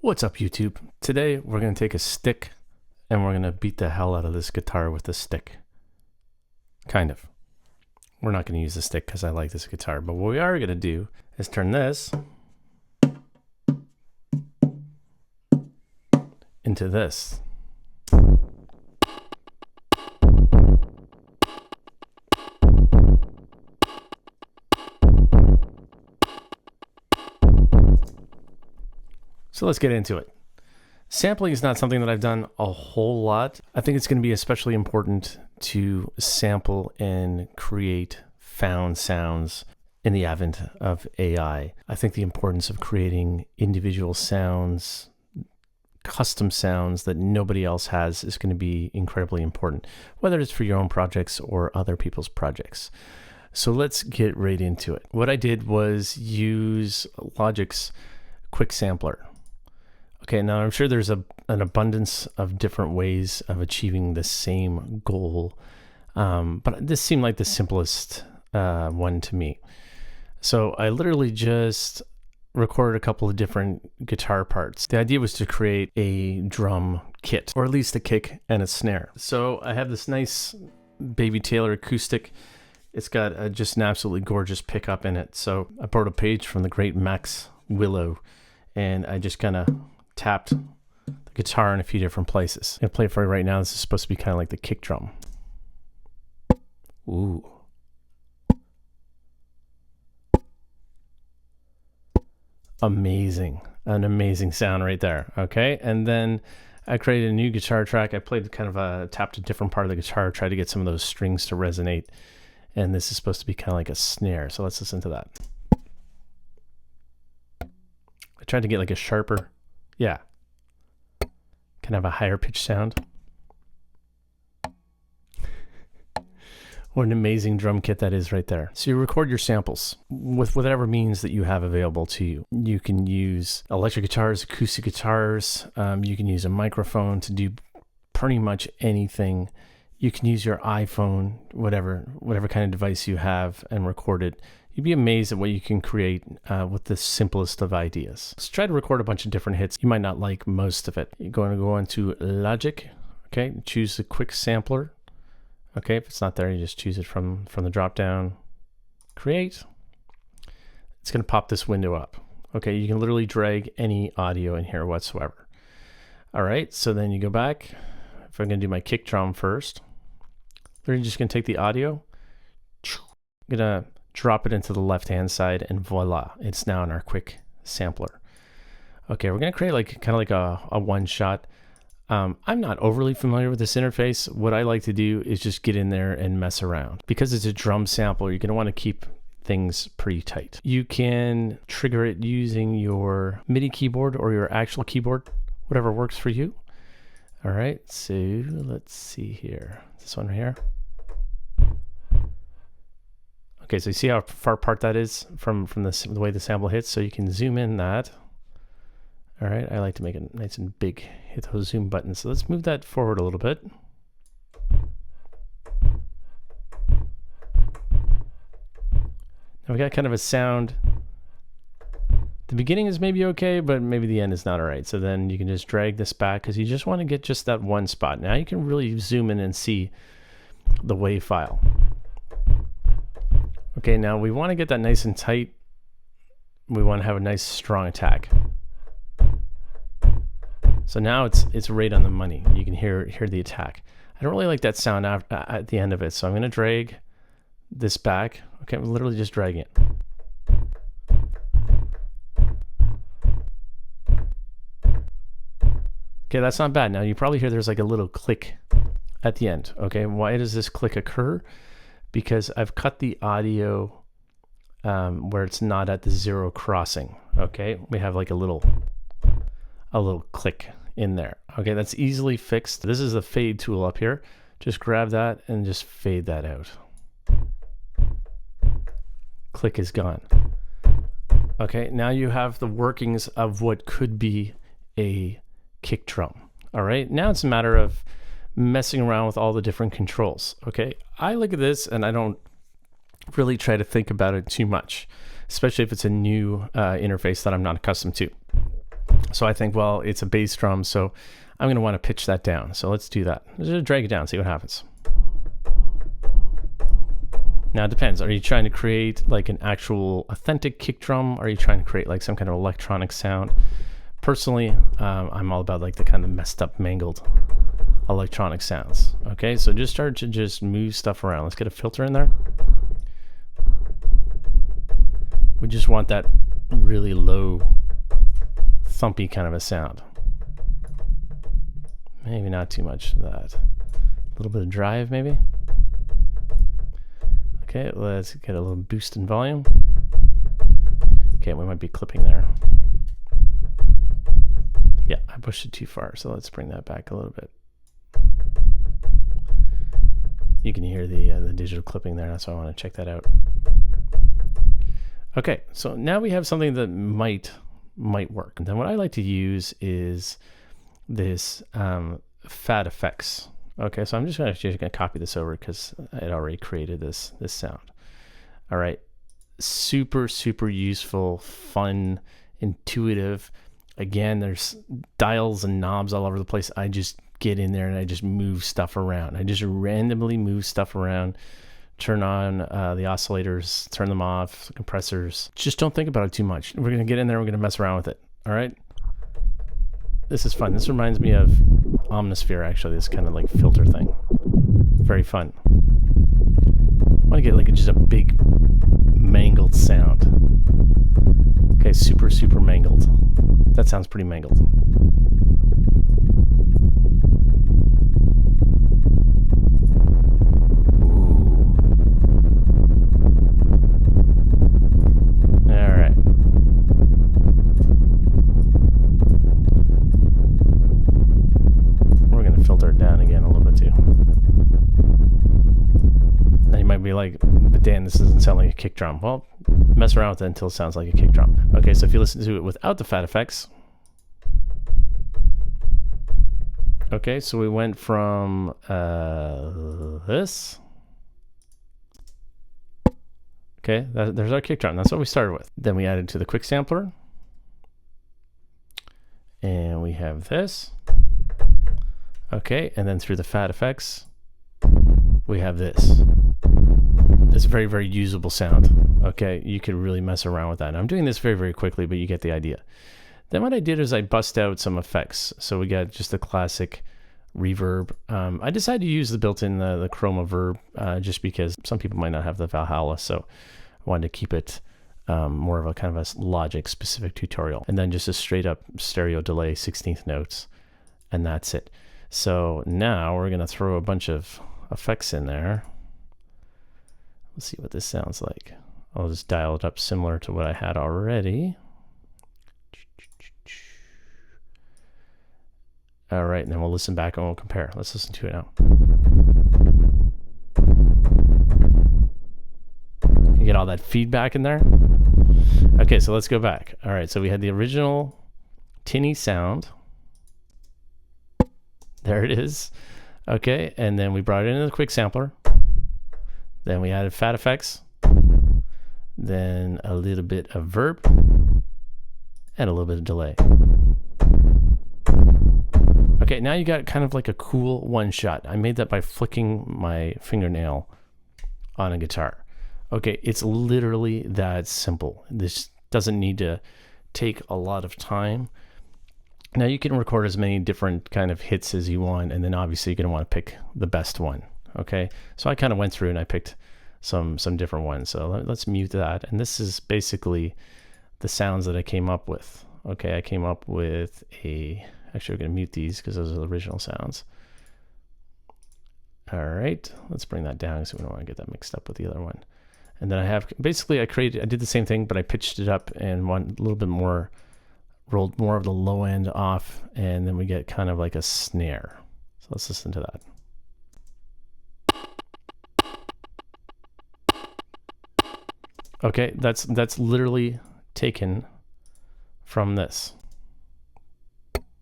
What's up, YouTube? Today we're going to take a stick and we're going to beat the hell out of this guitar with the stick. Kind of. We're not going to use the stick because I like this guitar, but what we are going to do is turn this into this. So let's get into it. Sampling is not something that I've done a whole lot. I think it's going to be especially important to sample and create found sounds in the advent of AI. I think the importance of creating individual sounds, custom sounds that nobody else has is going to be incredibly important, whether it's for your own projects or other people's projects. So let's get right into it. What I did was use Logic's quick sampler. Okay, now I'm sure there's an abundance of different ways of achieving the same goal, but this seemed like the simplest one to me. So I literally just recorded a couple of different guitar parts. The idea was to create a drum kit, or at least a kick and a snare. So I have this nice Baby Taylor acoustic. It's got just an absolutely gorgeous pickup in it. So I borrowed a page from the great Max Willow, and I just kind of tapped the guitar in a few different places. I'm gonna play it for you right now. This is supposed to be kind of like the kick drum. Ooh. Amazing. An amazing sound right there. Okay. And then I created a new guitar track. I played kind of tapped a different part of the guitar, tried to get some of those strings to resonate. And this is supposed to be kind of like a snare. So let's listen to that. I tried to get like a sharper, yeah, kind of a higher pitch sound. What an amazing drum kit that is right there. So you record your samples with whatever means that you have available to you. You can use electric guitars, acoustic guitars. You can use a microphone to do pretty much anything. You can use your iPhone, whatever kind of device you have, and record it. You'd be amazed at what you can create with the simplest of ideas. Let's try to record a bunch of different hits. You might not like most of it. You're going to go into Logic, okay? Choose the quick sampler. Okay, if it's not there, you just choose it from the drop down. Create. It's going to pop this window up. Okay, you can literally drag any audio in here whatsoever. All right, so then you go back. If I'm going to do my kick drum first, we're just going to take the audio. I'm going to drop it into the left-hand side, and voila, it's now in our quick sampler. Okay, we're going to create like kind of like a one-shot. I'm not overly familiar with this interface. What I like to do is just get in there and mess around. Because it's a drum sample, you're going to want to keep things pretty tight. You can trigger it using your MIDI keyboard or your actual keyboard, whatever works for you. All right, so let's see here. This one right here. Okay, so you see how far apart that is from the way the sample hits? So you can zoom in that. All right, I like to make it nice and big, hit those zoom buttons. So let's move that forward a little bit. Now we got kind of a sound. The beginning is maybe okay, but maybe the end is not all right. So then you can just drag this back because you just want to get just that one spot. Now you can really zoom in and see the wave file. Okay, now we want to get that nice and tight. We want to have a nice strong attack. So now it's right on the money. You can hear the attack. I don't really like that sound at the end of it, so I'm going to drag this back. Okay, I'm literally just dragging it. Okay, that's not bad. Now you probably hear there's like a little click at the end. Okay, why does this click occur? Because I've cut the audio where it's not at the zero crossing. Okay, we have like a little click in there. Okay, that's easily fixed. This is the fade tool up here. Just grab that and just fade that out. Click is gone. Okay, now you have the workings of what could be a kick drum. All right, now it's a matter of messing around with all the different controls. Okay, I look at this and I don't really try to think about it too much, especially if it's a new interface that I'm not accustomed to. So I think, well, it's a bass drum, so I'm going to want to pitch that down. So let's do that. Just drag it down, see what happens. Now it depends. Are you trying to create like an actual authentic kick drum? Are you trying to create like some kind of electronic sound? Personally, I'm all about like the kind of messed up, mangled electronic sounds. Okay, so just start to just move stuff around. Let's get a filter in there. We just want that really low, thumpy kind of a sound. Maybe not too much of that. A little bit of drive, maybe. Okay, let's get a little boost in volume. Okay, we might be clipping there. Yeah, I pushed it too far, so let's bring that back a little bit. You can hear the digital clipping there, that's why I want to check that out. Okay, so now we have something that might work. And then what I like to use is this fat effects. Okay, so I'm just gonna copy this over because I had already created this sound. All right, super useful, fun, intuitive. Again, there's dials and knobs all over the place. I just get in there and I just move stuff around. I just randomly move stuff around. Turn on the oscillators, turn them off, the compressors. Just don't think about it too much. We're gonna get in there, we're gonna mess around with it. All right. This is fun. This reminds me of Omnisphere, actually, this kind of like filter thing. Very fun. I want to get like just a big mangled sound. Okay, super mangled. That sounds pretty mangled. Be like, but Dan, this doesn't sound like a kick drum. Well, mess around with it until it sounds like a kick drum. Okay, so if you listen to it without the fat effects. Okay, so we went from this. Okay, there's our kick drum. That's what we started with. Then we added to the quick sampler. And we have this. Okay, and then through the fat effects, we have this. It's a very usable sound. Okay, you can really mess around with that. And I'm doing this very quickly, but you get the idea. Then what I did is I bust out some effects. So we got just the classic reverb. I decided to use the built-in the chroma verb just because some people might not have the Valhalla, so I wanted to keep it more of a kind of a Logic specific tutorial. And then just a straight up stereo delay, 16th notes, and that's it. So now we're gonna throw a bunch of effects in there. Let's see what this sounds like. I'll just dial it up similar to what I had already. All right, and then we'll listen back and we'll compare. Let's listen to it now. You get all that feedback in there? Okay, so let's go back. All right, so we had the original tinny sound. There it is. Okay, and then we brought it into the quick sampler. Then we added fat effects, then a little bit of verb, and a little bit of delay. Okay, now you got kind of like a cool one shot. I made that by flicking my fingernail on a guitar. Okay, it's literally that simple. This doesn't need to take a lot of time. Now you can record as many different kind of hits as you want, and then obviously you're gonna want to pick the best one. Okay, so I kind of went through and I picked some different ones. So let's mute that. And this is basically the sounds that I came up with. Okay, I came up with actually we're gonna mute these because those are the original sounds. All right, let's bring that down so we don't want to get that mixed up with the other one. And then I did the same thing, but I pitched it up and one a little bit more, rolled more of the low end off, and then we get kind of like a snare. So let's listen to that. Okay, that's literally taken from this.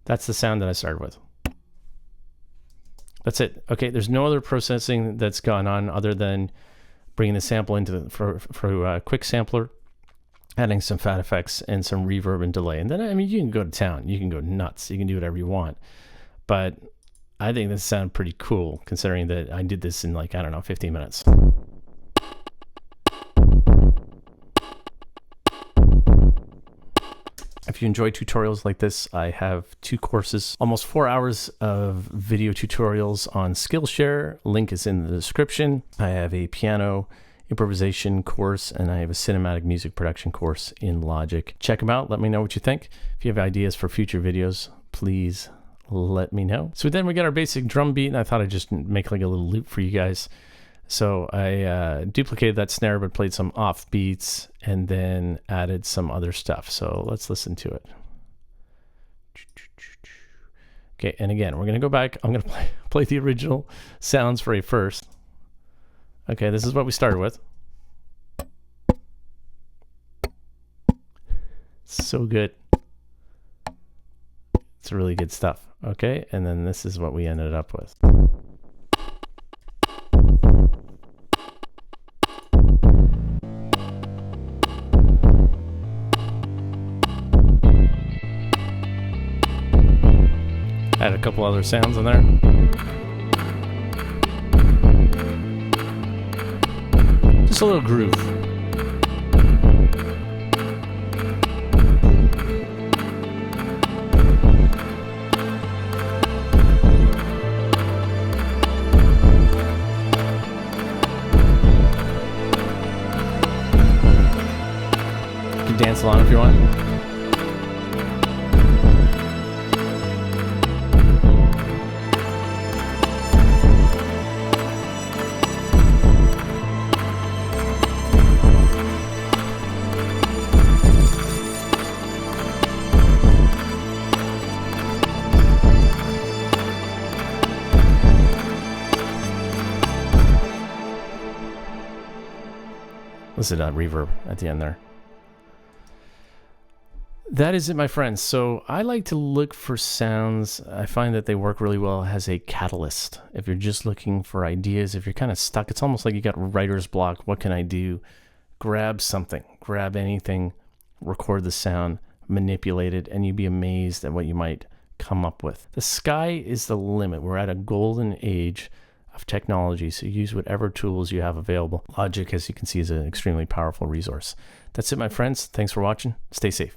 That's the sound that I started with. That's it. Okay, there's no other processing that's gone on other than bringing the sample into for a quick sampler, adding some fat effects and some reverb and delay. And then, I mean, you can go to town, you can go nuts, you can do whatever you want. But I think this sounded pretty cool considering that I did this in like, I don't know, 15 minutes. If you enjoy tutorials like this, I have 2 courses, almost 4 hours of video tutorials on Skillshare. Link is in the description. I have a piano improvisation course, and I have a cinematic music production course in Logic. Check them out. Let me know what you think. If you have ideas for future videos, please let me know. So then we got our basic drum beat, and I thought I'd just make like a little loop for you guys. So I duplicated that snare, but played some off beats and then added some other stuff. So let's listen to it. Okay, and again, we're going to go back. I'm going to play the original sounds for a first. Okay, this is what we started with. So good. It's really good stuff. Okay, and then this is what we ended up with. Add a couple other sounds in there. Just a little groove. You can dance along if you want. Listen to that reverb at the end there. That is it, my friends. So I like to look for sounds. I find that they work really well as a catalyst. If you're just looking for ideas, if you're kind of stuck, it's almost like you got writer's block. What can I do? Grab something, grab anything, record the sound, manipulate it, and you'd be amazed at what you might come up with. The sky is the limit. We're at a golden age of technology, so use whatever tools you have available. Logic, as you can see, is an extremely powerful resource. That's it, my friends. Thanks for watching. Stay safe.